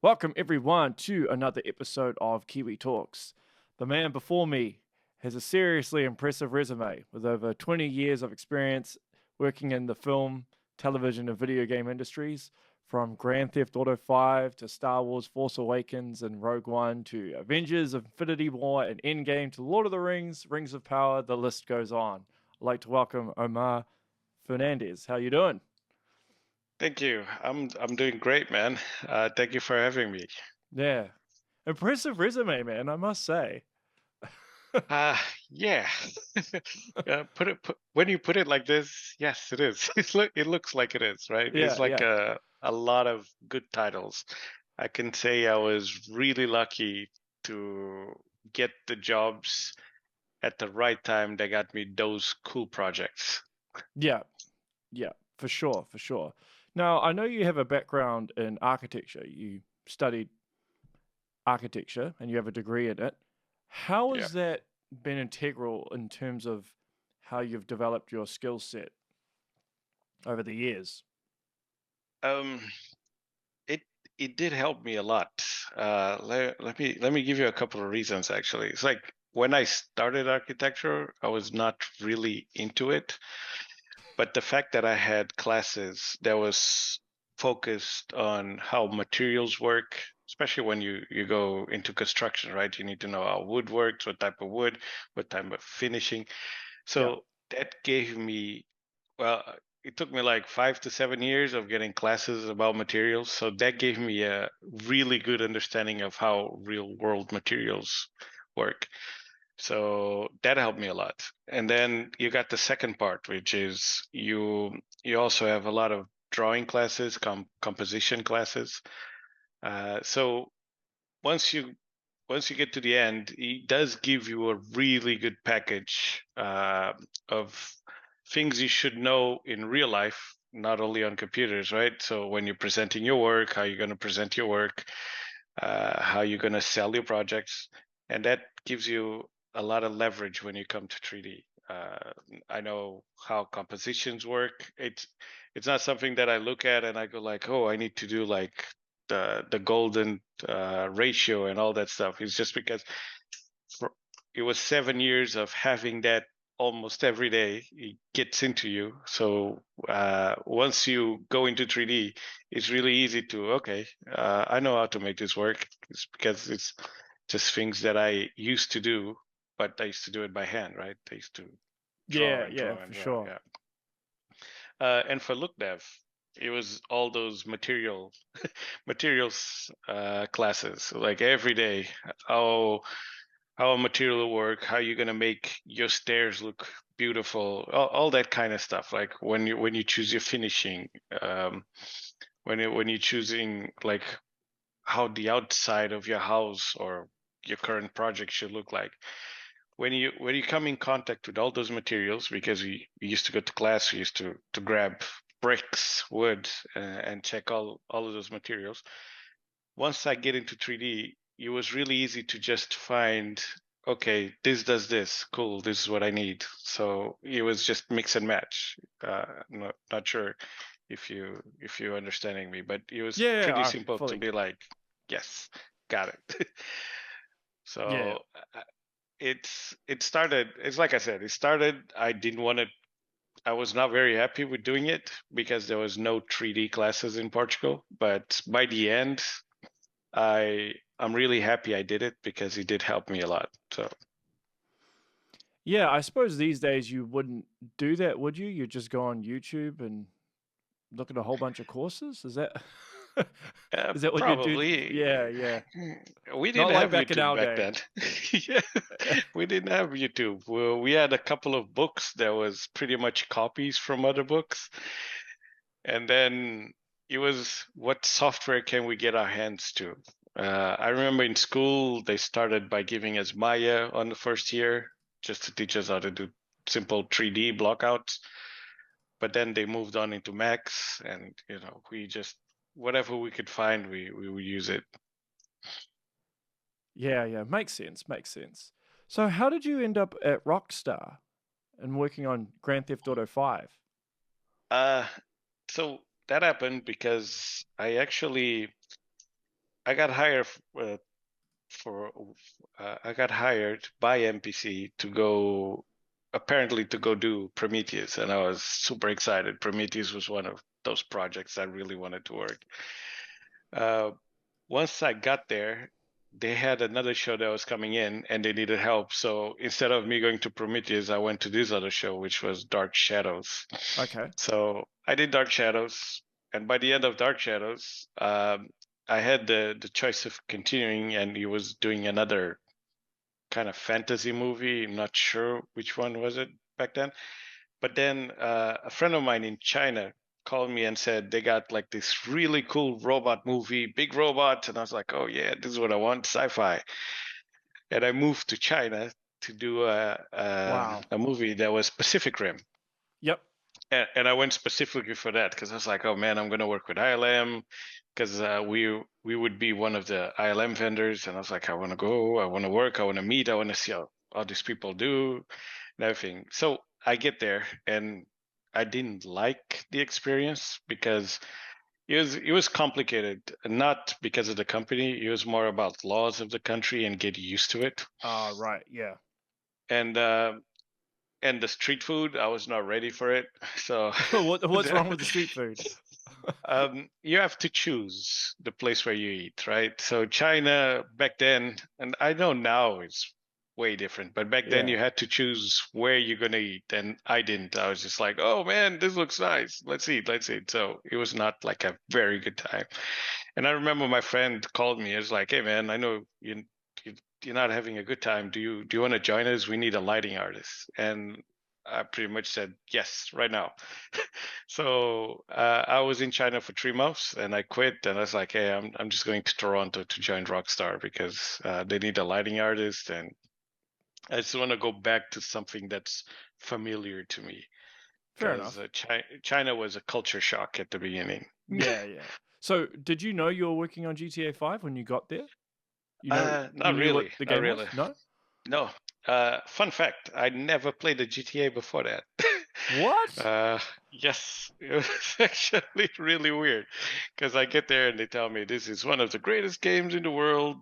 Welcome, everyone, to another episode of Kiwi Talks. The man before me has a seriously impressive resume with over 20 years of experience working in the film, television, and video game industries, from Grand Theft Auto 5 to Star Wars Force Awakens and Rogue One to Avengers, Infinity War, and Endgame to Lord of the Rings, Rings of Power. The list goes on. I'd like to welcome Omar Fernandes. How you doing? Thank you. I'm doing great, man. Thank you for having me. Yeah. Impressive resume, man, I must say. Uh yeah. When you put it like this, yes, it is. It looks like it is, right? It's Yeah, like yeah. a lot of good titles. I can say I was really lucky to get the jobs at the right time that got me those cool projects. Yeah, yeah, for sure, for sure. Now, I know you have a background in architecture. You studied architecture and you have a degree in it. How Yeah. has that been integral in terms of how you've developed your skill set over the years? Um it it did help me a lot. Let me give you a couple of reasons actually. It's like when I started architecture, I was not really into it, but the fact that I had classes that was focused on how materials work, especially when you go into construction, right? You need to know how wood works, what type of wood, what type of finishing. Yeah, So that gave me, well, it took me like 5 to 7 years of getting classes about materials. So that gave me a really good understanding of how real world materials work. So that helped me a lot. And then you got the second part, which is you also have a lot of drawing classes, composition classes. So once you once you get to the end, it does give you a really good package of things you should know in real life, not only on computers, right? So when you're presenting your work, how you're going to present your work, how you're going to sell your projects, and that gives you a lot of leverage when you come to 3D. I know how compositions work. It's not something that I look at and I go like, oh, I need to do like the golden ratio and all that stuff. It's just because for, it was 7 years of having that almost every day. It gets into you. So once you go into 3D, it's really easy to okay. I know how to make this work. It's because it's just things that I used to do, but I used to do it by hand, right? I used to draw yeah, and yeah, draw and for draw. sure. Yeah. And for look dev, it was all those materials classes like every day. How how a material will work, how you're gonna make your stairs look beautiful, all that kind of stuff. Like when you choose your finishing, um, when you're choosing like how the outside of your house or your current project should look like. When you come in contact with all those materials, because we used to go to class, we used to grab bricks, wood, and check all of those materials. Once I get into 3D, it was really easy to just find, okay, this does this, cool, this is what I need. So it was just mix and match. Not sure if you're understanding me, but it was Yeah, pretty I simple to fully. be like, yes, got it. Yeah, So it started. It's like I said, it started. I didn't want to. I was not very happy with doing it because there was no 3D classes in Portugal. But by the end, I'm really happy I did it because it did help me a lot. So yeah. I suppose these days you wouldn't do that, would you? You'd just go on YouTube and look at a whole bunch of courses. Is that is that what you do? probably Yeah, yeah. we Not didn't like have back in YouTube our back day. then. Yeah, we didn't have YouTube. Well, we had a couple of books that was pretty much copies from other books, and then it was what software can we get our hands to? I remember in school they started by giving us Maya on the first year just to teach us how to do simple 3D blockouts. But then they moved on into Max, and we just whatever we could find, we would use it. Yeah, yeah. Makes sense. Makes sense. So, how did you end up at Rockstar and working on Grand Theft Auto 5? Uh, so that happened because I actually I got hired for I got hired by MPC to go apparently to go do Prometheus, and I was super excited. Prometheus was one of those projects I really wanted to work. Uh, Once I got there, they had another show that was coming in, and they needed help. So instead of me going to Prometheus, I went to this other show, which was Dark Shadows. Okay. So I did Dark Shadows, and by the end of Dark Shadows, I had the choice of continuing, and he was doing another kind of fantasy movie. I'm not sure which one was it back then. But then a friend of mine in China called me and said they got like this really cool robot movie, big robot, and I was like, oh yeah, this is what I want, sci-fi. And I moved to China to do Wow. a movie that was Pacific Rim. Yep. And I went specifically for that because I was like, oh man, I'm going to work with ILM because we would be one of the ILM vendors, and I was like, I want to go, I want to work, I want to meet, I want to see how all these people do and everything. So I get there, and I didn't like the experience because it was complicated, not because of the company. It was more about laws of the country and get used to it. Right. Yeah. And uh, and the street food, I was not ready for it. So What's wrong with the street food? you have to choose the place where you eat, right? So China back then, and I know now it's way different, but back then Yeah. you had to choose where you're gonna eat, and I didn't. I was just like, oh man, this looks nice. Let's eat, let's eat. So it was not like a very good time. And I remember my friend called me. He was like, hey man, I know you you're not having a good time. Do you want to join us? We need a lighting artist. And I pretty much said yes right now. So I was in China for 3 months, and I quit. And I was like, hey, I'm just going to Toronto to join Rockstar because they need a lighting artist, and I just want to go back to something that's familiar to me Fair because enough. China was a culture shock at the beginning. Yeah. Yeah. So, did you know you were working on GTA 5 when you got there? You Not knew what really, the not game really. was? No. No. Fun fact: I never played a GTA before that. What? Uh, yes, it was actually really weird because I get there and they tell me this is one of the greatest games in the world.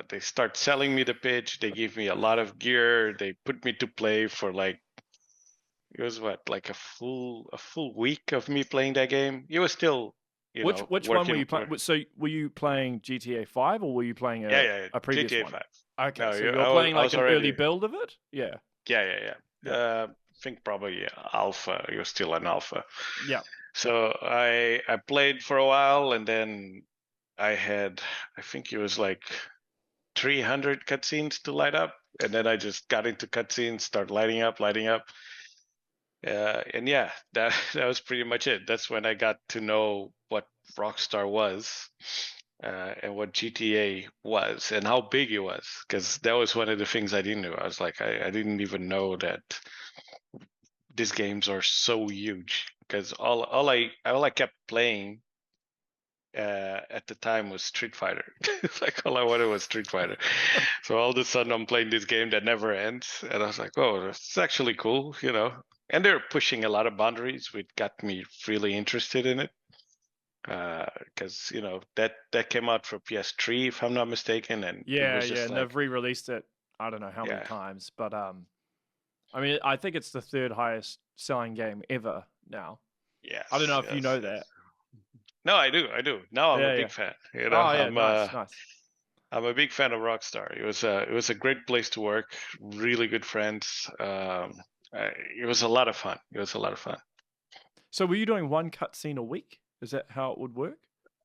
They start selling me the pitch. They give me a lot of gear. They put me to play for like it was what like a full week of me playing that game. It was still Which one were working. you playing? So, were you playing GTA 5 or were you playing Yeah, a yeah, a previous GTA one? 5. Okay, No, so you- you're I was playing I like was an early already. build of it? Yeah. Yeah, yeah, yeah. Yeah. I think probably alpha. You're still an alpha. Yeah. So I played for a while, and then I had I think it was like 300 cutscenes to light up, and then I just got into cutscenes, start lighting up, lighting up. And yeah, that that was pretty much it. That's when I got to know what Rockstar was, and what GTA was, and how big it was. Because that was one of the things I didn't know. I was like, I didn't even know that these games are so huge. Because all I kept playing at the time was Street Fighter. Like all I wanted was Street Fighter. So all of a sudden I'm playing this game that never ends, and I was like, oh, that's actually cool. And they're pushing a lot of boundaries, which got me really interested in it. Because that came out for PS3, if I'm not mistaken, and it Yeah, was yeah, just and like, they've re-released it I don't know how many yeah, times, but I mean, I think it's the third highest selling game ever now. I don't yes, know if you yes, know yes. that. No, I do. Now I'm a Yeah, big yeah. fan. Oh, yeah, nice, nice. I'm a big fan of Rockstar. It was a great place to work. Really good friends. It was a lot of fun. It was a lot of fun. So, were you doing one cutscene a week? Is that how it would work?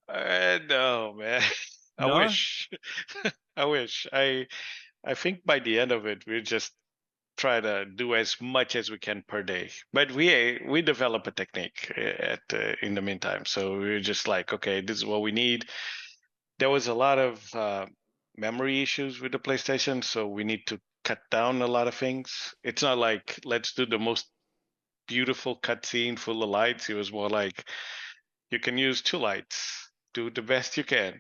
No, man. I No? wish. I wish. I think by the end of it, we just try to do as much as we can per day. But we develop a technique in the meantime. So we are just like, okay, this is what we need. There was a lot of memory issues with the PlayStation, so we need to cut down a lot of things. It's not like let's do the most beautiful cutscene full of lights. It was more like you can use two lights, do the best you can.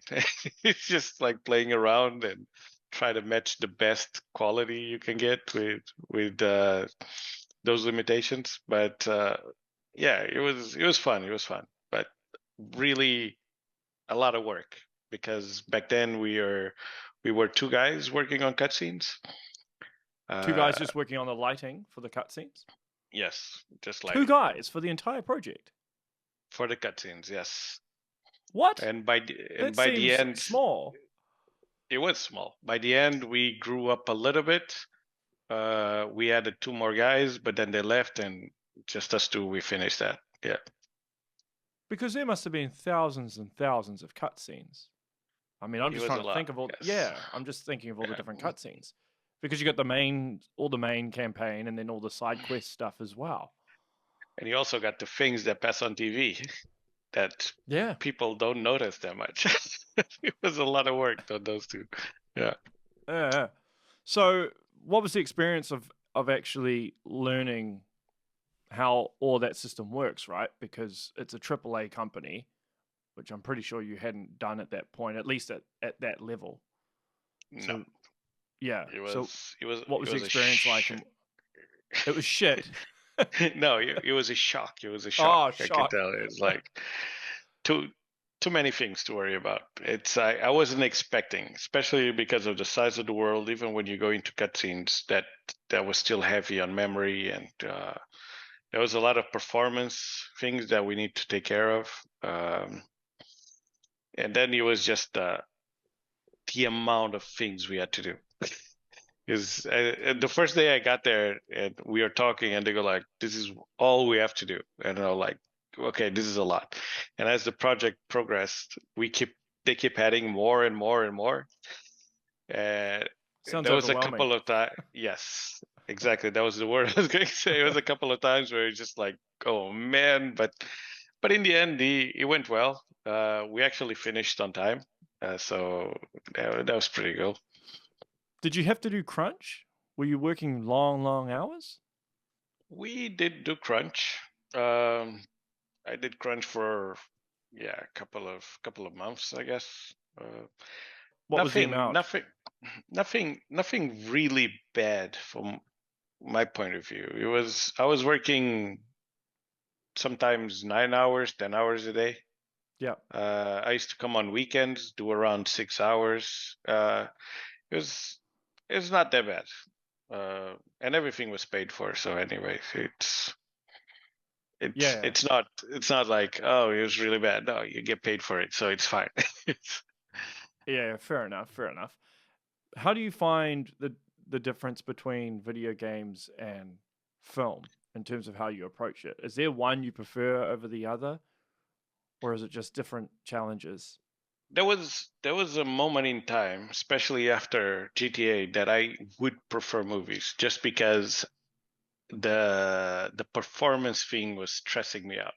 It's just like playing around and try to match the best quality you can get with those limitations. But yeah, it was fun. It was fun, but really a lot of work. because back then we were two guys working on cutscenes. Two guys Uh, just working on the lighting for the cutscenes. yes, just Two lighting guys for the entire project. for the cutscenes. Yes, What? and That by the seems end, small. it was small. By the end, we grew up a little bit. We added two more guys, but then they left, and just us two, we finished that. Yeah, Because there must have been thousands and thousands of cutscenes. I mean, I'm it just was trying a to lot. think of all. Yes. Yeah, I'm just thinking of all the different Yeah. cutscenes. Because you got all the main campaign, and then all the side quest stuff as well. And you also got the things that pass on TV that Yeah. people don't notice that much. It was a lot of work on those two. Yeah. Yeah. So, what was the experience of actually learning how all that system works, right? Because it's a AAA company, which I'm pretty sure you hadn't done at that point, at least at that level. No, So, yeah. it So, was it was what it was the was a experience like? shit. And it was shit. No, it was a shock. It was a shock. Oh, I can shock. tell. It's like too too many things to worry about. I wasn't expecting, especially because of the size of the world. Even when you go into cutscenes, that was still heavy on memory, and there was a lot of performance things that we need to take care of. And then it was just the amount of things we had to do. Is the first day I got there and we are talking and they go like, "This is all we have to do," and I'm like, "Okay, this is a lot." And as the project progressed, they keep adding more and more and more. And Sounds there was a overwhelming. couple of times. Yes, exactly. That was the word I was going to say. It was a couple of times where it's just like, "Oh man," but in the end, it went well. We actually finished on time, so that was pretty cool. Did you have to do crunch? Were you working long, long hours? We did do crunch. Um, I did crunch for a couple of months, I guess. What was the Nothing, amount? nothing, nothing really bad from my point of view. I was working sometimes 9 hours, 10 hours a day. Yeah. I used to come on weekends, do around 6 hours. It was it's not that bad, and everything was paid for. So anyway, Yeah. it's not like, oh, it was really bad. No, you get paid for it, so it's fine. Yeah. Fair enough. Fair enough. How do you find the difference between video games and film in terms of how you approach it? Is there one you prefer over the other, or is it just different challenges? There was a moment in time, especially after GTA, that I would prefer movies just because the performance thing was stressing me out.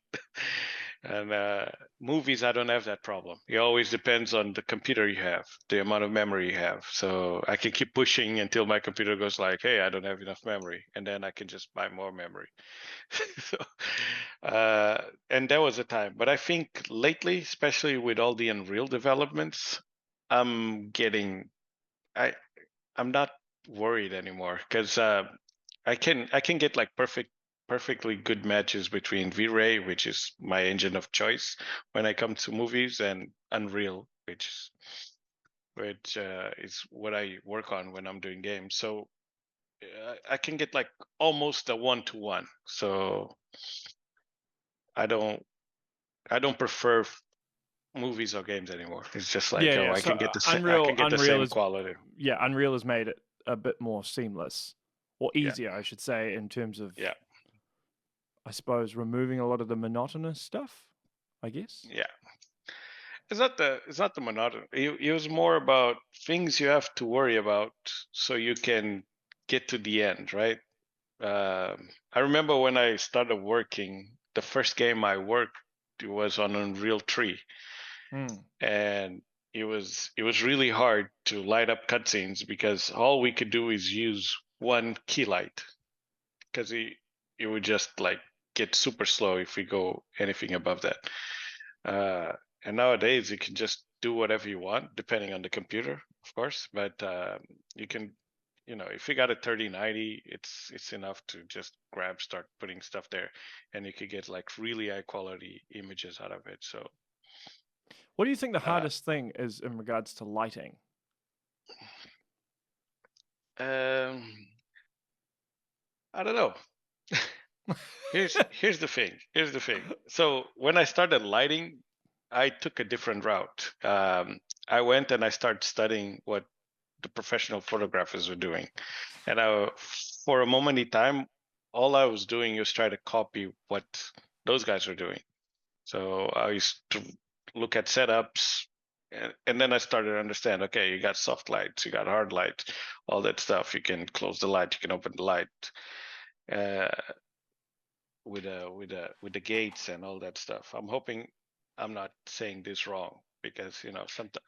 And movies, I don't have that problem. It always depends on the computer you have, the amount of memory you have. So I can keep pushing until my computer goes like, "Hey, I don't have enough memory," and then I can just buy more memory. So, and there was a time, but I think lately, especially with all the Unreal developments, I'm getting, I, I'm not worried anymore because I can get like perfectly good matches between V-Ray, which is my engine of choice when I come to movies, and Unreal, which is what I work on when I'm doing games. So I can get like almost a one-to-one. So I don't I don't prefer movies or games anymore. It's just like, Yeah, oh, yeah. I So can get I Unreal, can get the same quality. Unreal has made it a bit more seamless or Yeah, easier, I should say, in terms of, yeah, I suppose, removing a lot of the monotonous stuff. I guess. yeah. It's not the monotony. It was more about things you have to worry about so you can get to the end, right? I remember when I started working, the first game I worked was on Unreal 3, Hmm. and it was really hard to light up cutscenes because all we could do is use one key light because it would just like get super slow if we go anything above that. Uh, and nowadays you can just do whatever you want, depending on the computer, of course. But you can, if you got a 3090, it's enough to just start putting stuff there, and you could get like really high quality images out of it. So What do you think the Uh, hardest thing is in regards to lighting? um, I don't know. Here's the thing. Here's the thing. So when I started lighting, I took a different route. I went and I started studying what the professional photographers were doing, and for a moment in time, all I was doing was try to copy what those guys were doing. So I used to look at setups, and then I started to understand. Okay, you got soft lights, you got hard light, all that stuff. You can close the light, you can open the light. Uh, with the gates and all that stuff. I'm hoping I'm not saying this wrong because sometimes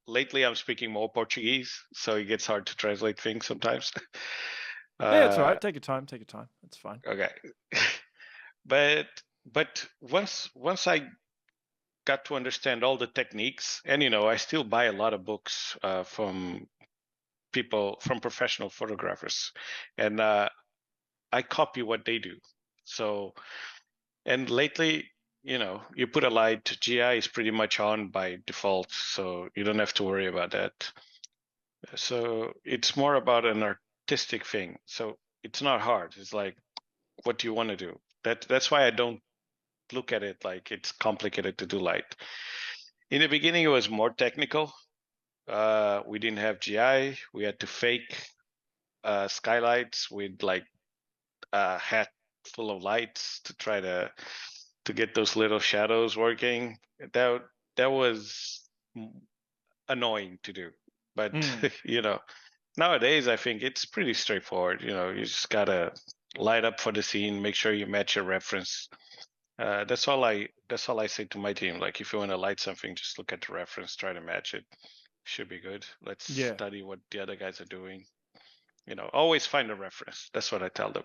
lately I'm speaking more Portuguese, so it gets hard to translate things sometimes. Yeah, it's all uh, right. Take your time. Take your time. It's fine. okay, but once I got to understand all the techniques, and I still buy a lot of books from people from professional photographers, and I copy what they do. So And lately, you put a light, GI is pretty much on by default, so you don't have to worry about that. So it's more about an artistic thing. So it's not hard. It's like, what do you want to do? That's why I don't look at it like it's complicated to do light. In the beginning, it was more technical. We didn't have GI. We had to fake skylights with like a hat full of lights to try to get those little shadows working. That was annoying to do, but Mm. nowadays I think it's pretty straightforward. You just gotta light up for the scene, make sure you match your reference. That's all I say to my team. Like, if you want to light something, just look at the reference, try to match it. Should be good. Let's Yeah. study what the other guys are doing. Always find a reference. That's what I tell them.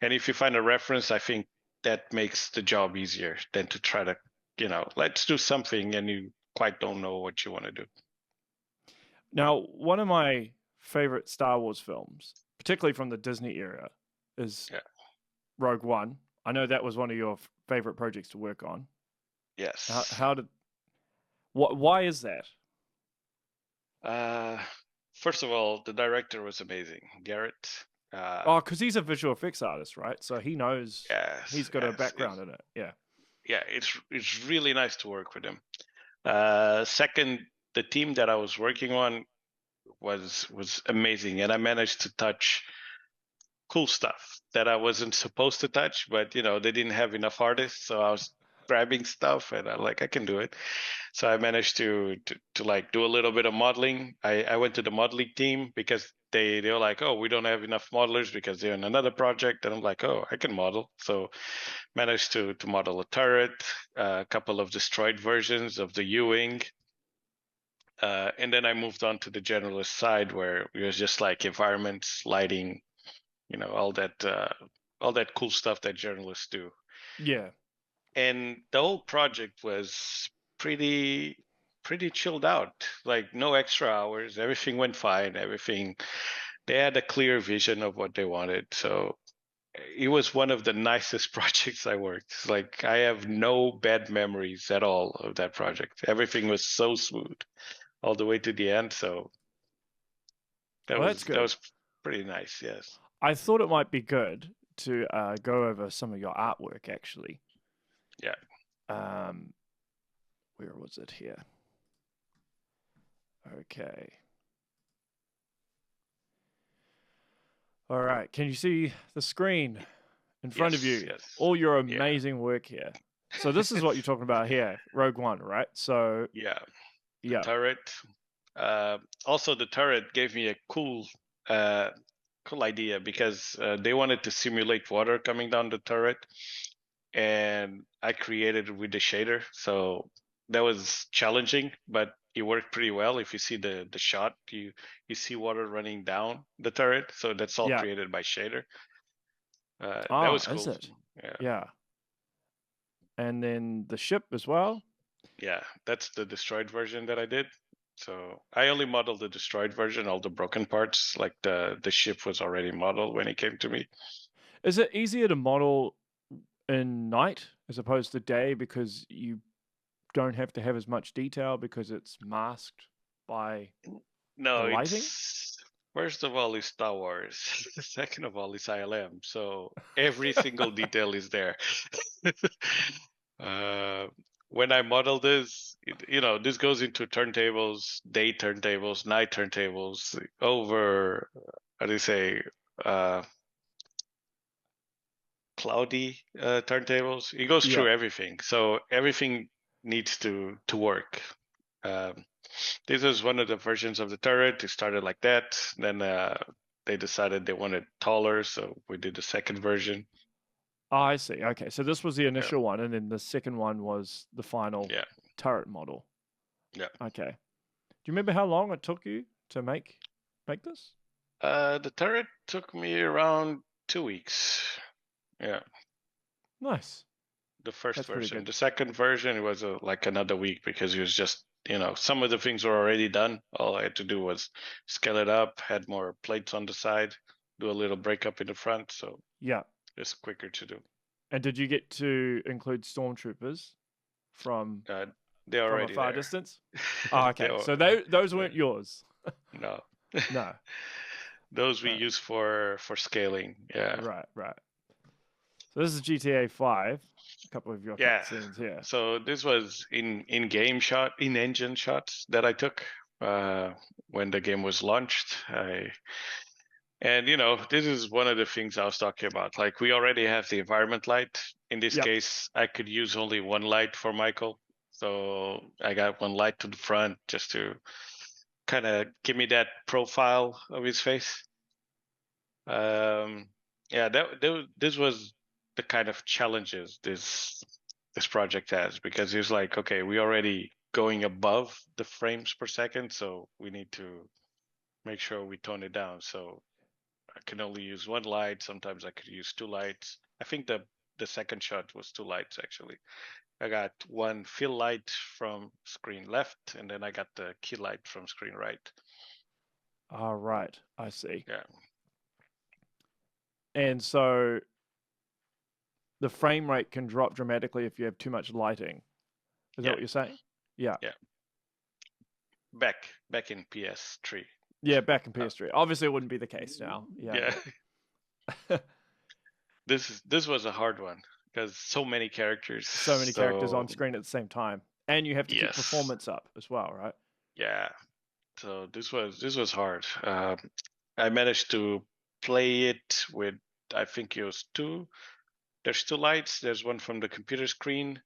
And if you find a reference, I think that makes the job easier than to try to, let's do something and you quite don't know what you want to do. Now, one of my favorite Star Wars films, particularly from the Disney era, is Yeah. Rogue One. I know that was one of your favorite projects to work on. Yes. How did why is that? Uh, First of all, the director was amazing, Garrett. Oh, because he's a visual effects artist, right? So he knows, Yes, he's got a yes, background in it. Yeah. yeah. It's really nice to work with him. Second, the team that I was working on was amazing, and I managed to touch cool stuff that I wasn't supposed to touch, but they didn't have enough artists, so I was grabbing stuff, and I'm like, I can do it. So I managed to like do a little bit of modeling. I went to the modeling team because they were like, oh, we don't have enough modelers because they're in another project, and I'm like, oh, I can model. So managed to model a turret, a couple of destroyed versions of the U-wing. And then I moved on to the generalist side where it was just like environments, lighting, all that cool stuff that journalists do. Yeah. And the whole project was pretty pretty chilled out, like no extra hours. Everything went fine. Everything, they had a clear vision of what they wanted. So it was one of the nicest projects I worked. It's like I have no bad memories at all of that project. Everything was so smooth all the way to the end. So that Well, that's was that good. was pretty nice. Yes. I thought it might be good to go over some of your artwork, actually. Yeah. Um, where was it here? Okay. All right. Can you see the screen in front of Yes. you? Yes. All your Yeah. amazing work here. So this is what you're talking about here, Rogue One, right? So Yeah. The yeah, turret. Also, the turret gave me a uh, cool idea because they wanted to simulate water coming down the turret, and I created it with the shader. So that was challenging, but it worked pretty well. If you see the shot, you see water running down the turret. So that's all yeah. created by shader. That Ah, was is cool. it? Yeah, Yeah. And then the ship as well. yeah. That's the destroyed version that I did. So I only modeled the destroyed version, all the broken parts. Like the ship was already modeled when it came to me. Is it easier to model in night as opposed to day because you don't have to have as much detail because it's masked by the No, lighting? it's first of all, it's Star Wars. Second of all, it's ILM. So every single detail is there. uh, when I model this, this goes into turntables, day turntables, night turntables, over, how do you say, uh, cloudy turntables. It goes Yeah. through everything. So everything needs to work. Um, this is one of the versions of the turret. It started like that. Then they decided they wanted taller, so we did the second version. Oh, I see. Okay, so this was the Yeah, initial one, and then the second one was the final yeah, turret model. yeah. Okay. Do you remember how long it took you to make this? The turret took me around 2 weeks. Yeah, Nice. the first That's pretty version. good. The second version, it was like another week because it was just, some of the things were already done. All I had to do was scale it up, had more plates on the side, do a little breakup in the front, so Yeah. it's quicker to do. And did you get to include stormtroopers from Uh, they're from a already far there. distance? Oh, They okay. are, So those weren't yours. no. No. Those we No. use for scaling. Yeah. Right, right. So this is GTA 5. A couple of your Yeah. cutscenes here. So this was in engine shots that I took when the game was launched. And this is one of the things I was talking about. Like we already have the environment light. In this Yep. case, I could use only one light for Michael. So I got one light to the front just to kind of give me that profile of his face. Yeah, this was the kind of challenges this project has, because it's like, okay, we already going above the frames per second, so we need to make sure we tone it down. So I can only use one light. Sometimes I could use two lights. I think the second shot was two lights actually. I got one fill light from screen left, and then I got the key light from screen right. All right. I see. Yeah. And so the frame rate can drop dramatically if you have too much lighting. Is that Yeah. what you're saying? Yeah. Yeah. Back in PS3. Yeah, back in PS3. Obviously, it wouldn't be the case now. Yeah. Yeah. This was a hard one because so many characters. So many characters So on screen at the same time, and you have to keep yes. performance up as well, right? Yeah. So this was hard. I managed to play it with, I think it was two. There's two lights. There's one from the computer screen,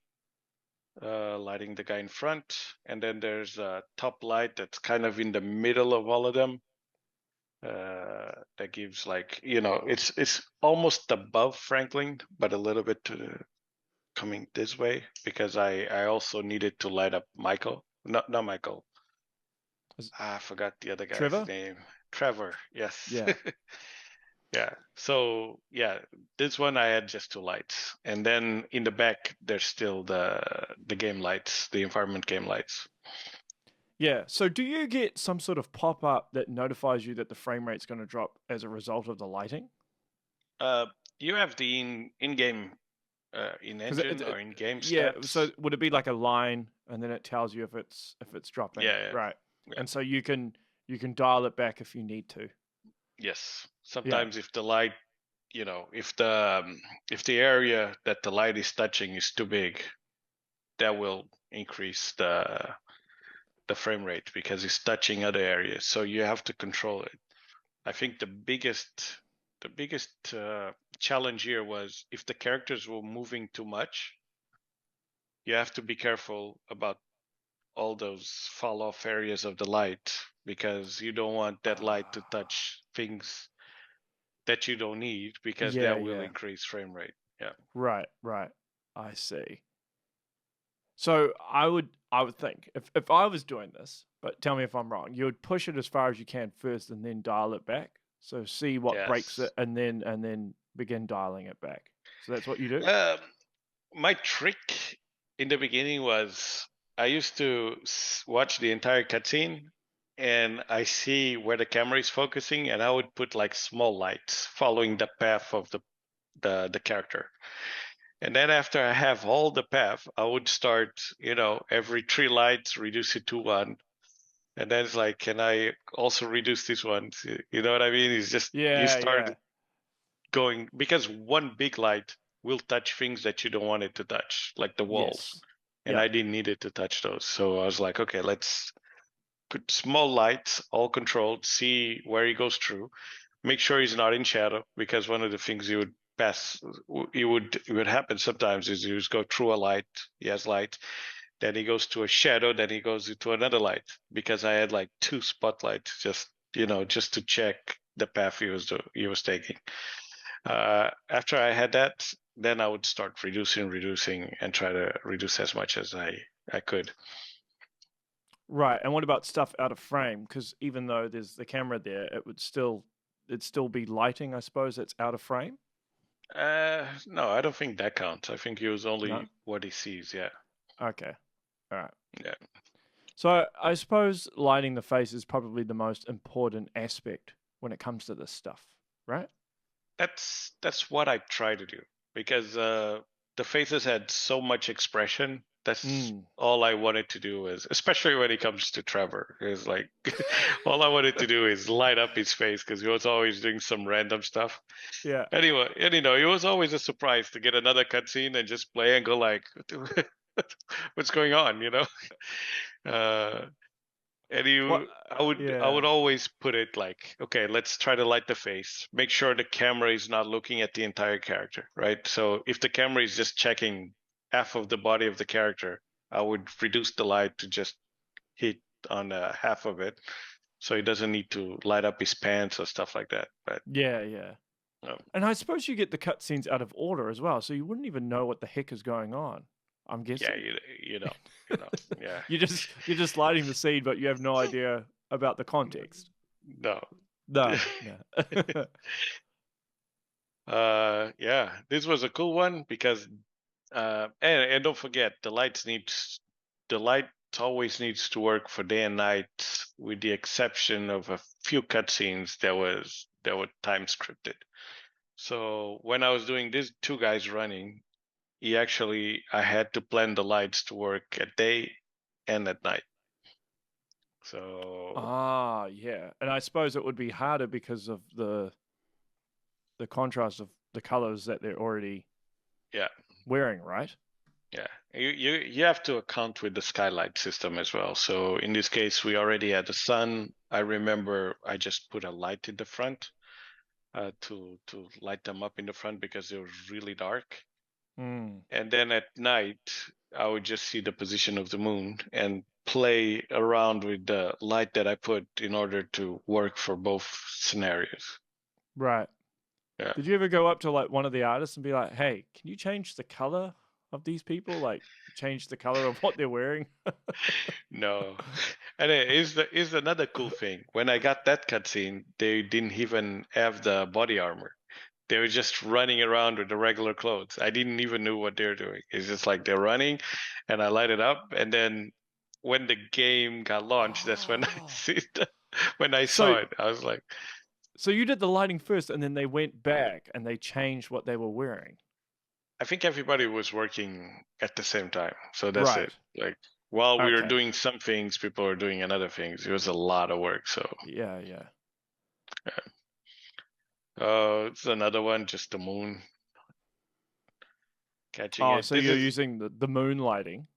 lighting the guy in front, and then there's a top light that's kind of in the middle of all of them. That gives, like, it's almost above Franklin, but a little bit coming this way, because I also needed to light up Michael. Not Michael. I forgot the other guy's Trevor? name. Trevor. Yes. Yeah. Yeah. So yeah, this one I had just two lights, and then in the back there's still the game lights, the environment game lights. Yeah. So do you get some sort of pop up that notifies you that the frame rate's going to drop as a result of the lighting? Uh, you have the in-game in Because engine or in-game yeah. So stats. would it be like a line, and then it tells you if it's dropping, Yeah, right? yeah. And so you can dial it back if you need to. Yes. Yeah. Sometimes if the light, if the area that the light is touching is too big, that will increase the frame rate because it's touching other areas. So you have to control it. I think the biggest challenge here was if the characters were moving too much, you have to be careful about all those fall off areas of the light, because you don't want that light to touch things that you don't need, because Yeah. that will Yeah. increase frame rate. Yeah. Right. Right. I see. So I would think if I was doing this, but tell me if I'm wrong, you would push it as far as you can first and then dial it back. So see what breaks it Yes. and then begin dialing it back. So that's what you do? Um, my trick in the beginning was I used to watch the entire cutscene, and I see where the camera is focusing, and I would put like small lights following the path of the character. And then after I have all the path, I would start, every 3 lights, reduce it to one. And then it's like, can I also reduce this one? You know what I mean? It's just, you Yeah, start yeah. going, because one big light will touch things that you don't want it to touch, like the walls. Yes. And Yeah. I didn't need it to touch those. So I was like, okay, let's put small lights, all controlled, see where he goes through. Make sure he's not in shadow, because one of the things you would pass, it would happen sometimes is you just go through a light, he has light, then he goes to a shadow, then he goes to another light, because I had like 2 spotlights just to check the path he was taking. After I had that, then I would start reducing, and try to reduce as much as I could. Right. And what about stuff out of frame? Because even though there's the camera there, it'd still be lighting, I suppose, that's out of frame. No, I don't think that counts. I think he was No. only what he sees. Yeah, Okay. All right. yeah. So I suppose lighting the face is probably the most important aspect when it comes to this stuff, right? That's what I try to do, because the faces had so much expression. That's Mm. all I wanted to do, is especially when it comes to Trevor, is like all I wanted to do is light up his face, because he was always doing some random stuff. Yeah. Anyway, and it was always a surprise to get another cutscene and just play and go like, what's going on, Uh, and What? I would Yeah. always put it like, okay, let's try to light the face. Make sure the camera is not looking at the entire character, right? So if the camera is just checking half of the body of the character, I would reduce the light to just hit on half of it, so he doesn't need to light up his pants or stuff like that. But Yeah. Yeah. um, And I suppose you get the cutscenes out of order as well, so you wouldn't even know what the heck is going on. I'm yeah, guessing. yeah, You're just lighting the scene, but you have no idea about the context. no. No. No. Yeah, this was a cool one, because and don't forget, the light always needs to work for day and night, with the exception of a few cutscenes that were time scripted. So when I was doing these 2 guys running, I had to plan the lights to work at day and at night. So Yeah. And I suppose it would be harder because of the contrast of the colors that they're already yeah, wearing, right? yeah, you have to account with the skylight system as well. So in this case, we already had the sun. I remember I just put a light in the front, to light them up in the front, because it was really dark. Mm. And then at night, I would just see the position of the moon and play around with the light that I put in order to work for both scenarios. Right. Yeah. Did you ever go up to like one of the artists and be like, "Hey, can you change the color of these people? Like, change the color of what they're wearing?" No. And it is another cool thing. When I got that cutscene, they didn't even have the body armor. They were just running around with the regular clothes. I didn't even know what they're doing. It's just like they're running, and I light it up, and then when the game got launched, that's when Oh. when I So saw it, I was like, so you did the lighting first and then they went back and they changed what they were wearing. I think everybody was working at the same time. So that's it. Right. Like, while we were Okay. doing some things, people were doing another things. It was a lot of work. So Yeah, yeah. it's another one, just the moon catching Oh, it. so This you're is using the moon lighting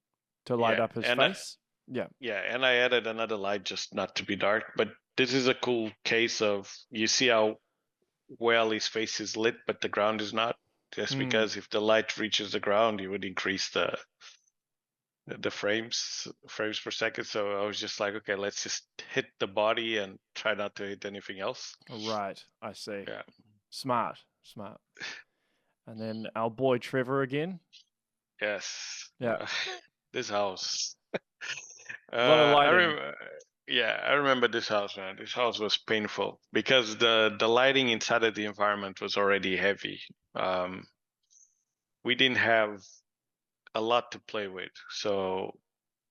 to light Yeah, up his face? Yeah. and I added another light just not to be dark. But this is a cool case of, you see how well his face is lit, but the ground is not. Just Hmm. because if the light reaches the ground, you would increase the frames per second. So I was just like, okay, let's just hit the body and try not to hit anything else. Right. I see. Yeah. Smart. Smart. And then our boy Trevor again. Yes. Yeah. This house. A lot of I lighting. remember. Yeah, I remember this house, man. This house was painful, because the lighting inside of the environment was already heavy. Um, we didn't have a lot to play with, so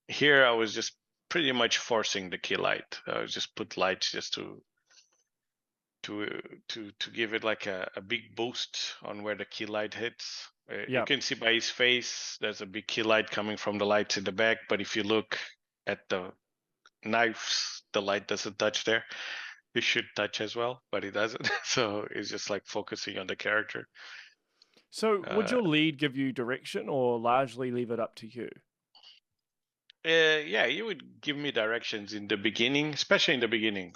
here I was just pretty much forcing the key light. I just put lights just to to give it like a big boost on where the key light hits. You Yep. can see by his face, there's a big key light coming from the lights in the back. But if you look at the knives, the light doesn't touch there. It should touch as well, but it doesn't. So it's just like focusing on the character. So would Uh, your lead give you direction or largely leave it up to you? yeah, he would give me directions in the beginning, especially in the beginning.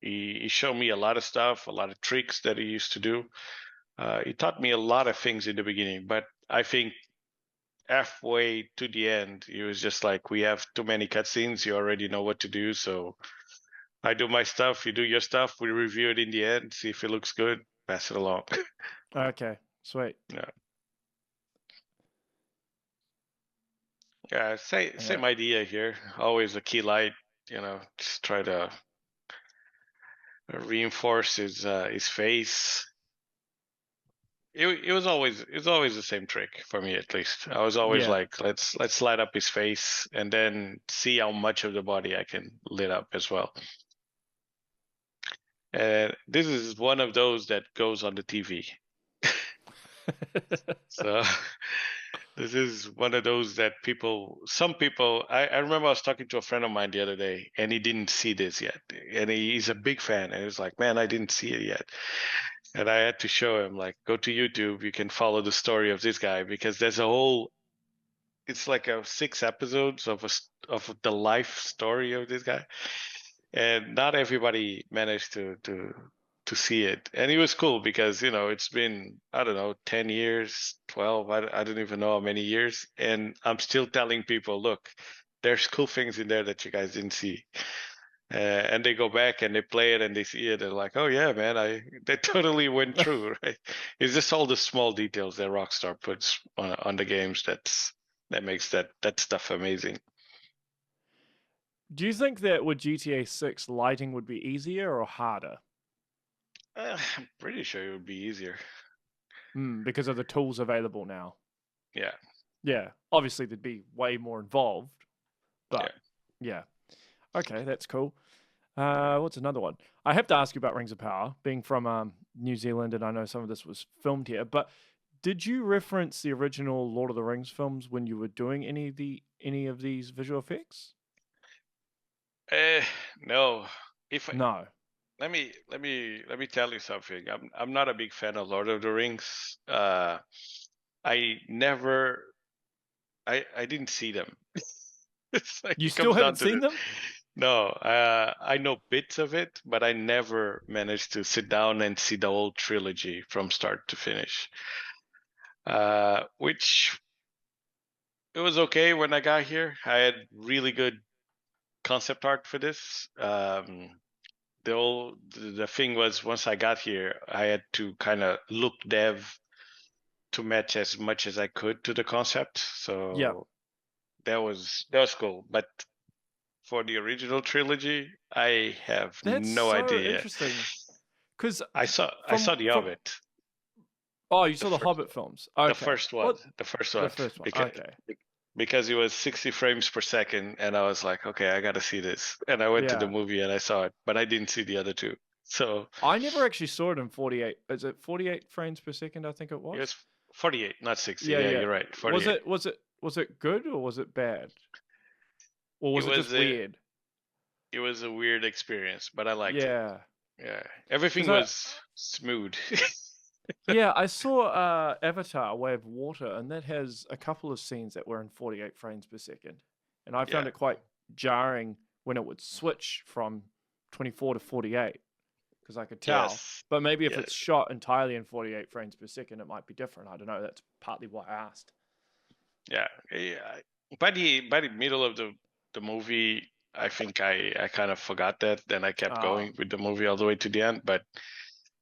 He showed me a lot of stuff, a lot of tricks that he used to do. He taught me a lot of things in the beginning, but I think halfway to the end, he was just like, "We have too many cutscenes. You already know what to do, so I do my stuff, you do your stuff. We review it in the end, see if it looks good, pass it along." Okay, sweet. Yeah, yeah. Yeah. Same idea here. Always a key light. Just try to reinforce his face. It was always the same trick for me, at least. I was always Yeah. like, let's light up his face and then see how much of the body I can lit up as well. And this is one of those that goes on the TV. So this is one of those that some people, I remember I was talking to a friend of mine the other day and he didn't see this yet. And he's a big fan. And he was like, man, I didn't see it yet. And I had to show him, like, go to YouTube. You can follow the story of this guy because there's it's like 6 episodes of the life story of this guy. And not everybody managed to see it. And it was cool because it's been, I don't know, 10 years, 12, I don't even know how many years, and I'm still telling people, look, there's cool things in there that you guys didn't see. And they go back and they play it and they see it and like, oh yeah, man, they totally went through, right? It's just all the small details that Rockstar puts on the games that makes that stuff amazing. Do you think that with GTA 6 lighting would be easier or harder? I'm pretty sure it would be easier. Because of the tools available now. Yeah. Yeah. Obviously, they'd be way more involved, Yeah. but yeah. Okay, that's cool. What's another one? I have to ask you about Rings of Power, being from New Zealand, and I know some of this was filmed here. But did you reference the original Lord of the Rings films when you were doing any of these visual effects? No. If I, No. let me tell you something. I'm not a big fan of Lord of the Rings. I never I didn't see them. It's like You it still comes down haven't to seen this. them? No, I know bits of it, but I never managed to sit down and see the whole trilogy from start to finish. Which it was okay when I got here. I had really good concept art for this. The thing was, once I got here, I had to kind of look dev to match as much as I could to the concept. Yeah. So that was cool. But for the original trilogy, I have That's no so idea. interesting. Because I saw the from Hobbit, oh, you the saw the first Hobbit films. the Okay. first one, What the first the one, first one? because Okay. because it was 60 frames per second, and I was like, okay, I got to see this. And I went to the Yeah. movie and I saw it, but I didn't see the other two. So I never actually saw it in 48. Is it 48 frames per second? I think it it was. was 48, not 60. Yeah, Yeah, yeah. you're right, Was 48. it was it was it good or was it bad? Or It was it just was a weird? it was a weird experience, but I liked it. Yeah. Yeah, everything Because I was smooth. yeah, I saw Avatar: Way of Water, and that has a couple of scenes that were in 48 frames per second, and I Yeah. found it quite jarring when it would switch from 24 to 48 because I could tell. Yes. But maybe if Yeah. it's shot entirely in 48 frames per second, it might be different. I don't know. That's partly why I asked. Yeah. Yeah. By the middle of the movie, I think I kind of forgot that. Then I kept Ah, going with the movie all the way to the end. But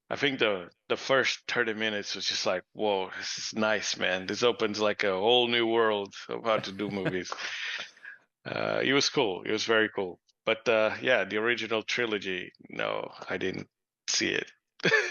I think the first 30 minutes was just like, whoa, this is nice, man. This opens like a whole new world of how to do movies. It was cool. It was very cool. But yeah, the original trilogy, no, I didn't see it.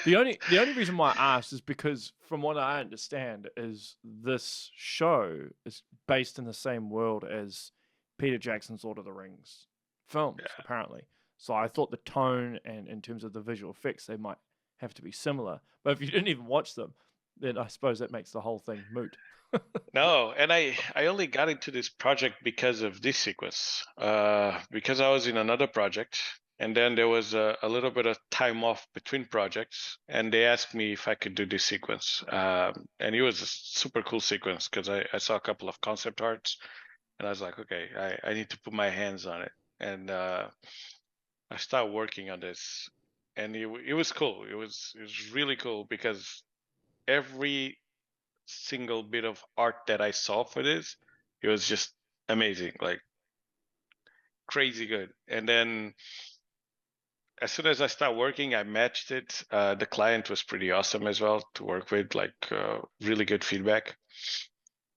the only reason why I asked is because, from what I understand, is this show is based in the same world as Peter Jackson's Lord of the Rings films, Yeah. apparently. So I thought the tone and in terms of the visual effects, they might have to be similar. But if you didn't even watch them, then I suppose that makes the whole thing moot. No, and I only got into this project because of this sequence. Because I was in another project, and then there was a little bit of time off between projects, and they asked me if I could do this sequence. And it was a super cool sequence because I saw a couple of concept arts, and I was like, okay, I need to put my hands on it, and I started working on this, and it was cool. It was really cool because every single bit of art that I saw for this, it was just amazing, like crazy good. And then as soon as I start working, I matched it. The client was pretty awesome as well to work with, like really good feedback.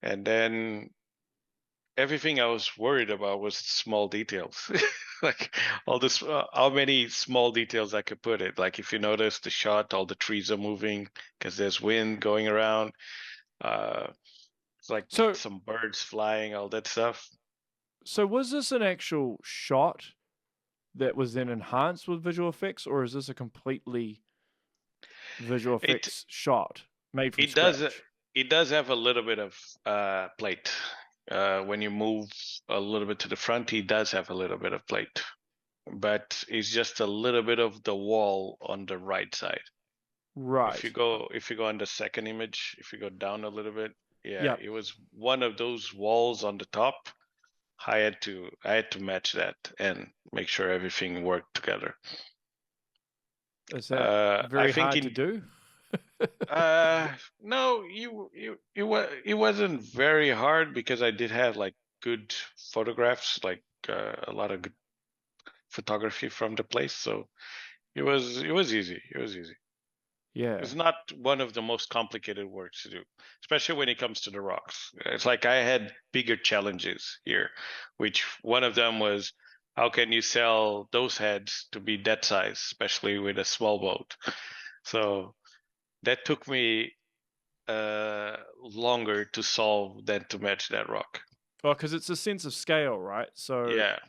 And then everything I was worried about was small details, like all this, how many small details I could put it. Like if you notice the shot, all the trees are moving because there's wind going around. Uh, it's like So, some birds flying, all that stuff. so was this an actual shot that was then enhanced with visual effects, or is this a completely visual It effects shot made from it does scratch? it does have a little bit of plate. When you move a little bit to the front, he does have a little bit of plate, but it's just a little bit of the wall on the right side. If you Right. go if you go on the second image, if you go down a little bit, yeah, Yeah. it was one of those walls on the top. I had to match that and make sure everything worked together. Is that I very think hard to in do? no, it wasn't very hard because I did have like good photographs, like a lot of good photography from the place, so it was easy. It was easy. Yeah. It's not one of the most complicated works to do, especially when it comes to the rocks. It's like I had bigger challenges here, which one of them was how can you sell those heads to be that size, especially with a small boat. So that took me longer to solve than to match that rock. Well, because it's a sense of scale, right? So Yeah,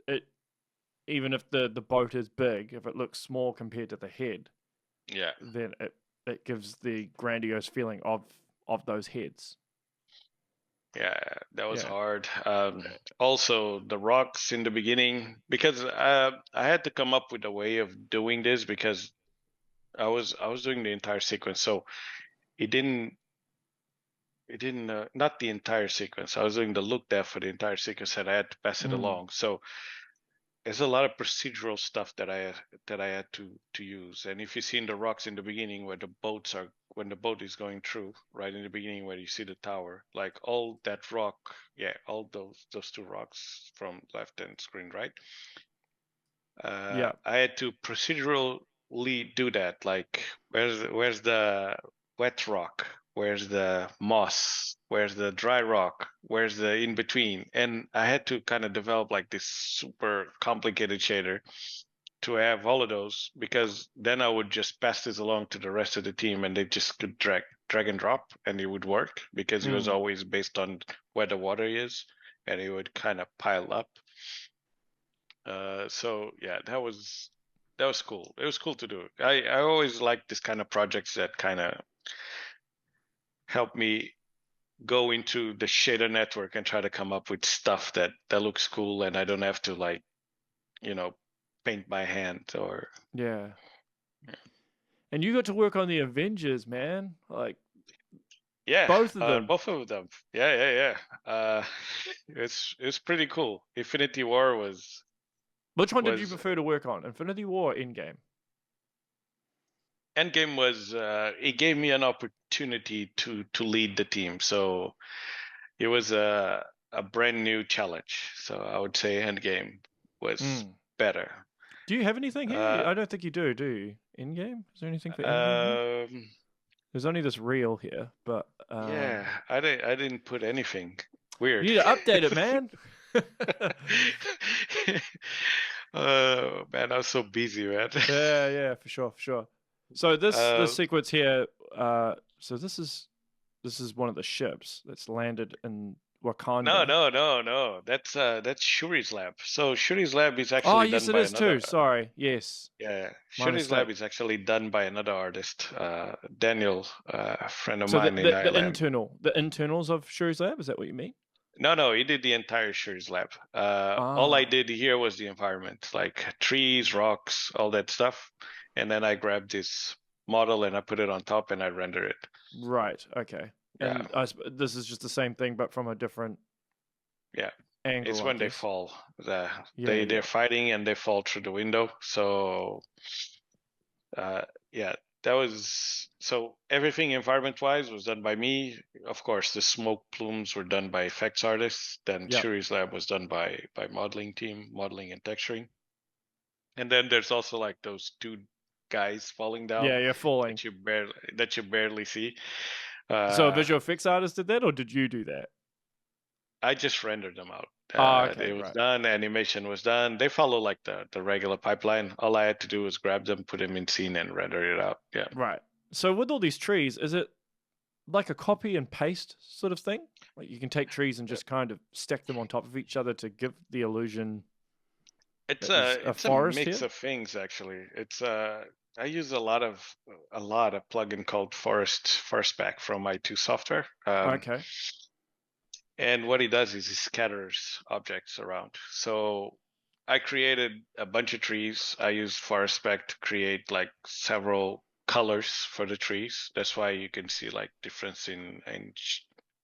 it even if the boat is big, if it looks small compared to the head, yeah, then it gives the grandiose feeling of those heads. yeah. That was Yeah. hard. Also, the rocks in the beginning, because I had to come up with a way of doing this because I was doing the entire sequence, so it didn't not the entire sequence. I was doing the look depth for the entire sequence, and I had to pass it Mm. along. So there's a lot of procedural stuff that I had to use. And if you see in the rocks in the beginning where the boats are when the boat is going through, right in the beginning where you see the tower, like all that rock, yeah, all those two rocks from left and screen right. Yeah. I had to procedurally do that. Like where's the wet rock? Where's the moss? Where's the dry rock? Where's the in between? And I had to kind of develop like this super complicated shader to have all of those because then I would just pass this along to the rest of the team and they just could drag and drop and it would work because it was Mm. always based on where the water is and it would kind of pile up. So yeah, that was cool. It was cool to do. I always like this kind of projects that kind of help me go into the shader network and try to come up with stuff that looks cool and I don't have to like, you know, paint by hand or Yeah. And you got to work on the Avengers, man. Like yeah, both of them. both of them. Yeah, yeah, yeah. It's pretty cool. Infinity War Which one did you was prefer to work on, Infinity War or Endgame? Endgame was it gave me an opportunity to lead the team. So it was a brand new challenge. So I would say Endgame was Mm. better. Do you have anything here? Uh, I don't think you do. Do you? Endgame? Is there anything for Endgame here? um, There's only this reel here, but yeah, I didn't put anything. you Weird. need to update it, man. Oh man, I was so busy, man. Yeah, yeah, for sure, for sure. So this Uh, sequence here, so this is one of the ships that's landed in No, Wakanda. no, no, no. That's Shuri's lab. So Shuri's lab is Oh, actually yes, done it by is another. too. Sorry. Yes, Yeah, my Shuri's lab mistake. is actually done by another artist, Daniel, a friend of So mine in Ireland. the internals of Shuri's lab, is that what you mean? No, no, he did the entire Shuri's lab. All I Ah, did here was the environment, like trees, rocks, all that stuff. And then I grabbed this model and I put it on top and I render it. right. Okay. Yeah, And this is just the same thing, but from a different yeah. It's angle, I when they guess. fall. The, Yeah, they're yeah. fighting and they fall through the window. So uh, yeah, that was so everything environment wise was done by me. Of course, the smoke plumes were done by effects artists. Then Yep. Shuri's lab was done by modeling team, modeling and texturing. And then there's also like those two guys falling down Yeah, you're falling. that you barely see. So a Uh, visual effects artist did that, or did you do that? I just rendered them out. Ah, okay, It was right. done, animation was done. They follow like the regular pipeline. All I had to do was grab them, put them in scene, and render it out. Yeah. Right. So with all these trees, is it like a copy and paste sort of thing? Like you can take trees and just kind of stack them on top of each other to give the illusion It's that there's a it's a forest mix here? of things actually. It's I use a plugin called Forest Pack from my two software. Okay. And what he does is he scatters objects around. So I created a bunch of trees. I used Forest Spec to create like several colors for the trees. That's why you can see like difference in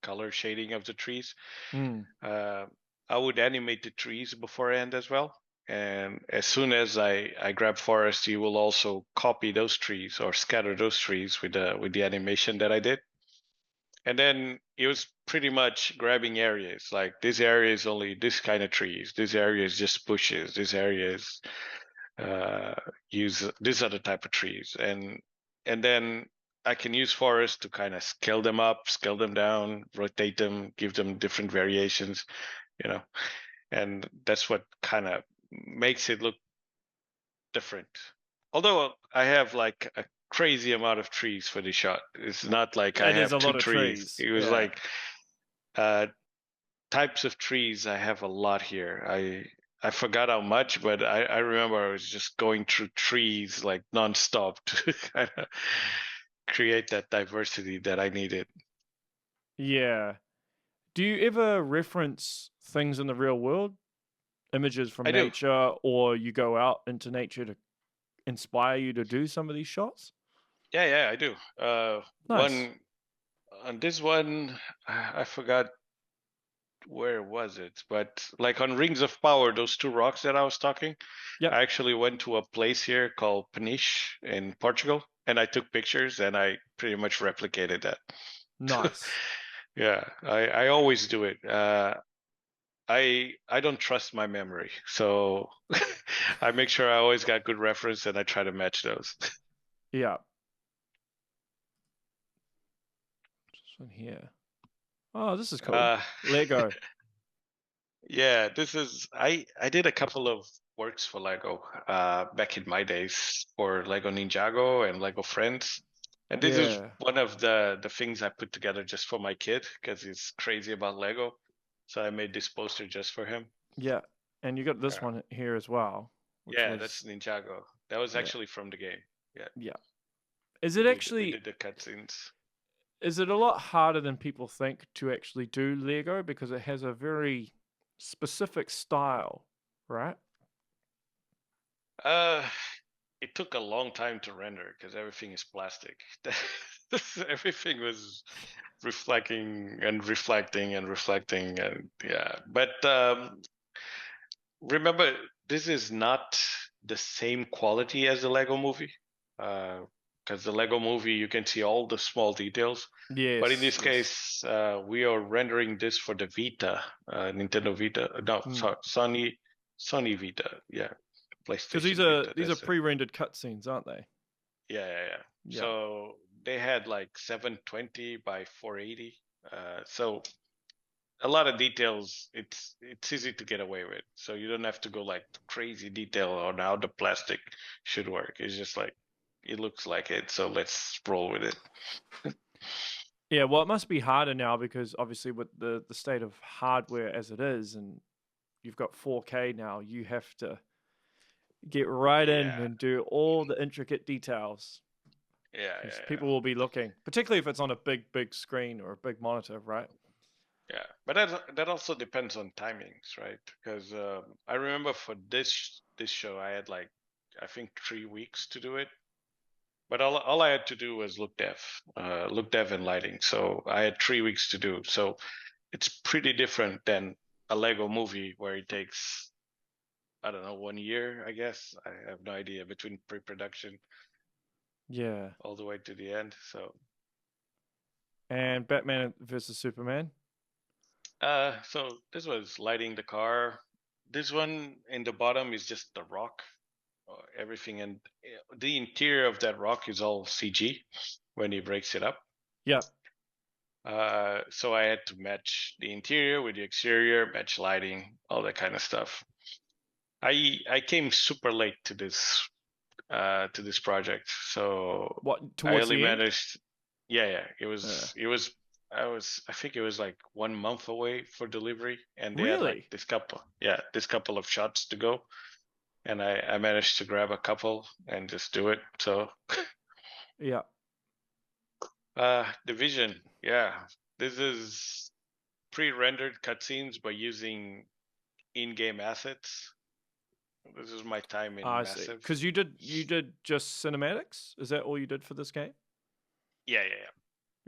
color shading of the trees. Mm. Uh, I would animate the trees beforehand as well. And as soon as I grab forest, you will also copy those trees or scatter those trees with the animation that I did. And then it was pretty much grabbing areas. Like this area is only this kind of trees. This area is just bushes. This area is uh, use these other type of trees. And then I can use forests to kind of scale them up, scale them down, rotate them, give them different variations, you know. And that's what kind of makes it look different. Although I have like a crazy amount of trees for the shot. It's not like I It is have a two lot of trees. trees. It was Yeah. like uh, types of trees. I have a lot here. I forgot how much, but I remember I was just going through trees like nonstop to kind of create that diversity that I needed. Yeah. Do you ever reference things in the real world, images from I do. nature, or you go out into nature to inspire you to do some of these shots? Yeah, yeah, I do. Nice. One on this one, I forgot where was it, but like on Rings of Power, those two rocks that I was talking, Yep. I actually went to a place here called Peniche in Portugal, and I took pictures and I pretty much replicated that. Nice. Yeah, I always do it. I don't trust my memory, so I make sure I always got good reference and I try to match those. Yeah. This one here. Oh, this is cool. Uh, Lego. yeah, this is I did a couple of works for Lego back in my days for Lego Ninjago and Lego Friends. And this is Yeah. one of the things I put together just for my kid because he's crazy about Lego. So I made this poster just for him. Yeah. And you got this Yeah. one here as well, which Yeah, that's was Ninjago. That was yeah. actually from the game. Yeah. Yeah. Is it We actually did the cutscenes. is it a lot harder than people think to actually do Lego because it has a very specific style, right? Uh it took a long time to render because everything is plastic. Everything was reflecting and reflecting and reflecting and yeah. But remember, this is not the same quality as the Lego movie. Because the Lego movie you can see all the small details. But in Yes, this yes. case, we are rendering this for the Vita, Nintendo Vita. No, sorry, Sony Vita. Yeah, Because PlayStation Vita. these are That's it. pre-rendered cutscenes, aren't they? Yeah, yeah, yeah. Yeah. So they had like 720 by 480. So a lot of details. It's easy to get away with. So you don't have to go like crazy detail on how the plastic should work. It's just like it looks like it. So let's roll with it. Yeah, well, it must be harder now because obviously with the state of hardware as it is, and you've got 4K now, you have to get right in Yeah, and do all the intricate details yeah, because yeah, people will be looking, particularly if it's on a big screen or a big monitor, right? yeah. But that also depends on timings, right? Because I remember for this show, I had like I think 3 weeks to do it. But all I had to do was look dev and lighting. So I had 3 weeks to do. So it's pretty different than a Lego movie where it takes, I don't know, 1 year, I guess. I have no idea between pre-production Yeah. all the way to the end. So And Batman versus Superman. so this was lighting the car. This one in the bottom is just the rock, everything, and the interior of that rock is all CG when he breaks it up. Yeah. So I had to match the interior with the exterior, match lighting, all that kind of stuff. I came super late to this project, so What I towards only the end? managed. Yeah, yeah, Uh, I think it was like 1 month away for delivery, and they had like really? this couple of shots to go, and I managed to grab a couple and just do it. So Yeah. Division, yeah, this is pre-rendered cutscenes by using in-game assets. This is my time in I see. Massive. Because you did just cinematics. Is that all you did for this game? Yeah, yeah, yeah.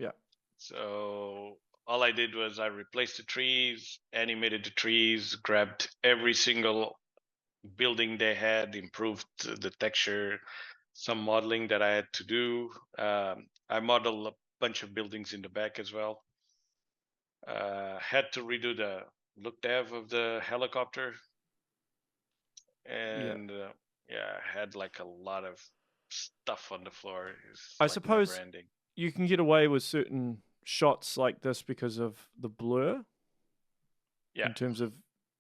Yeah. So all I did was I replaced the trees, animated the trees, grabbed every single building they had, improved the texture, some modeling that I had to do. I modeled a bunch of buildings in the back as well. Had to redo the look dev of the helicopter, Yeah. and yeah, I had like a lot of stuff on the floor. It's I like never suppose ending. you can get away with certain shots like this because of the blur Yeah, in terms of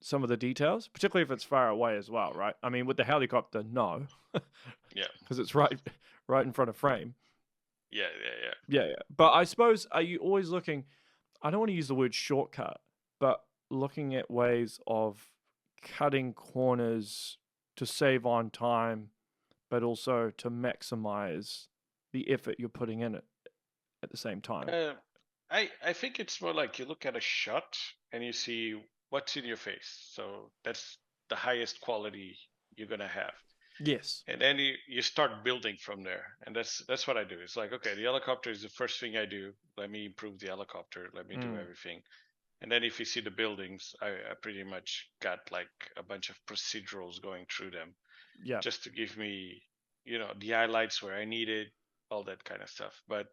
some of the details, particularly if it's far away as well, right? I mean, with the helicopter, no, yeah, because it's right in front of frame. yeah, yeah, yeah. Yeah, yeah. But I suppose, are you always looking? I don't want to use the word shortcut, but looking at ways of cutting corners to save on time, but also to maximize the effort you're putting in it at the same time. I think it's more like you look at a shot and you see what's in your face. So that's the highest quality you're gonna have. Yes. And then you start building from there. And that's what I do. It's like, okay, the helicopter is the first thing I do. Let me improve the helicopter. Let me do Mm, everything. And then if you see the buildings, I pretty much got like a bunch of procedurals going through them yeah. just to give me, the highlights where I needed, all that kind of stuff. But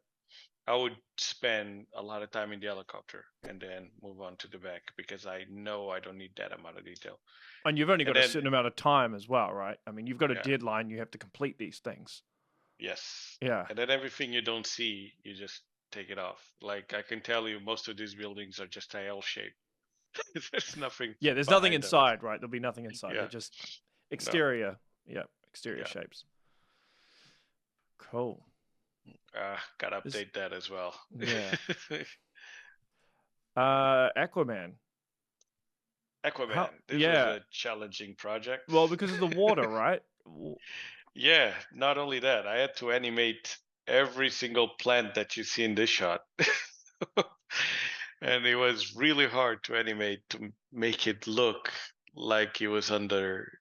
I would spend a lot of time in the helicopter and then move on to the back because I know I don't need that amount of detail. And you've only And got a then, certain amount of time as well, right? I mean, you've got a yeah, deadline. You have to complete these things. yes. Yeah. And then everything you don't see, you just take it off. Like I can tell you, most of these buildings are just a L shape. There's nothing Yeah. There's nothing behind them. inside, right? There'll be nothing inside. They're Yeah, just no, exterior. Yeah. Exterior yeah. shapes. Cool. Gotta This, update that as well. yeah. Aquaman. Aquaman. How? This was Yeah. a challenging project. Well, because of the water, right? Yeah, not only that, I had to animate every single plant that you see in this shot. And it was really hard to animate to make it look like it was under,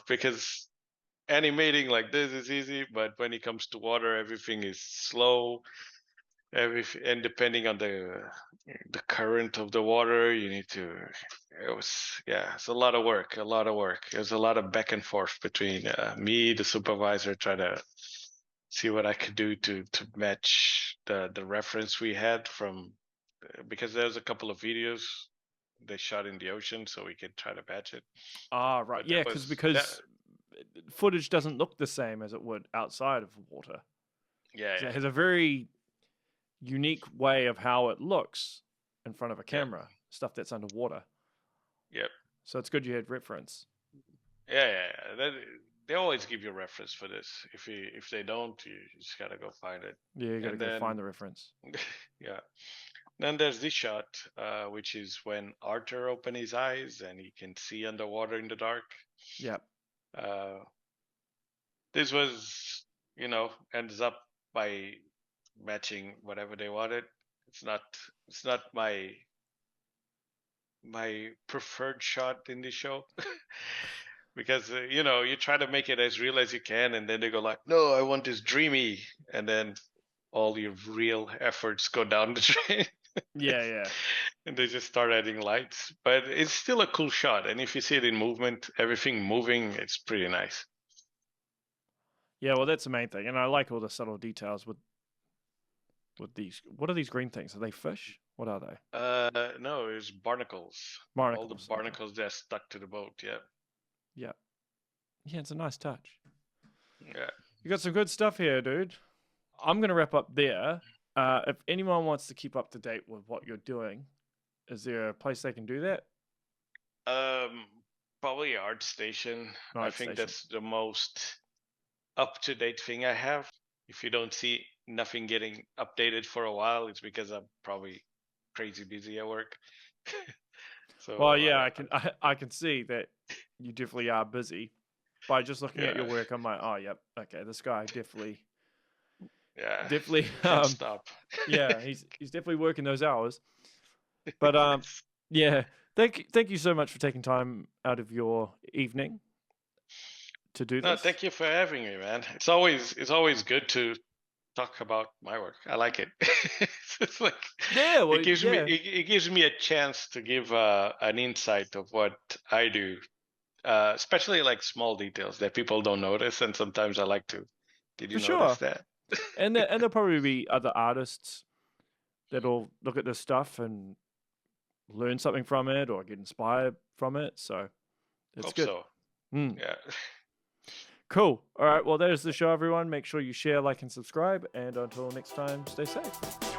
because animating like this is easy, but when it comes to water, everything is slow. And depending on the current of the water, you need to. It was, yeah, it's a lot of work, a lot of work. There's a lot of back and forth between me, the supervisor, trying to see what I could do to match the reference we had from, because there's a couple of videos they shot in the ocean, so we could try to match it. Ah, right. But Yeah, that was that. because footage doesn't look the same as it would outside of water. Yeah, 'Cause yeah, it has a very unique way of how it looks in front of a yeah, camera, stuff that's underwater. yep, So it's good you had reference. yeah, yeah. they always give you a reference for this. If they don't, you just gotta go find it. Yeah, you got to And go then find the reference. yeah, then there's this shot, which is when Arthur opens his eyes and he can see underwater in the dark. Yep. Uh, this was, ends up by matching whatever they wanted. It's not it's not my preferred shot in this show because you try to make it as real as you can, and then they go like, no, I want this dreamy, and then all your real efforts go down the drain. Yeah, yeah. And they just start adding lights, but it's still a cool shot, and if you see it in movement, everything moving, it's pretty nice. Yeah, well, that's the main thing. And I like all the subtle details with these. What are these green things? Are they fish? What are they? No, it's barnacles. All the Barnacles. Okay. barnacles that stuck to the boat. Yeah. Yeah. Yeah, it's a nice touch. Yeah. You got some good stuff here, dude. I'm going to wrap up there. If anyone wants to keep up to date with what you're doing, is there a place they can do that? Probably ArtStation. I think ArtStation. that's the most up-to-date thing I have. If you don't see nothing getting updated for a while, it's because I'm probably crazy busy at work. So Well, yeah, I can see that you definitely are busy. By just looking at your yeah, work, I'm like, oh, yep, okay, this guy definitely can't stop. yeah, he's definitely working those hours. But Yes. yeah, thank you so much for taking time out of your evening to do No, this. thank you for having me, man. It's always good to talk about my work. I like it. It's like Yeah, well, it gives me yeah, it gives me a chance to give an insight of what I do, especially like small details that people don't notice, and sometimes I like to. Did for you notice sure. that? And there'll probably be other artists that'll look at this stuff and learn something from it or get inspired from it. So it's Hope good. so. Mm. Yeah. Cool. All right. Well, that is the show, everyone. Make sure you share, like, and subscribe. And until next time, stay safe.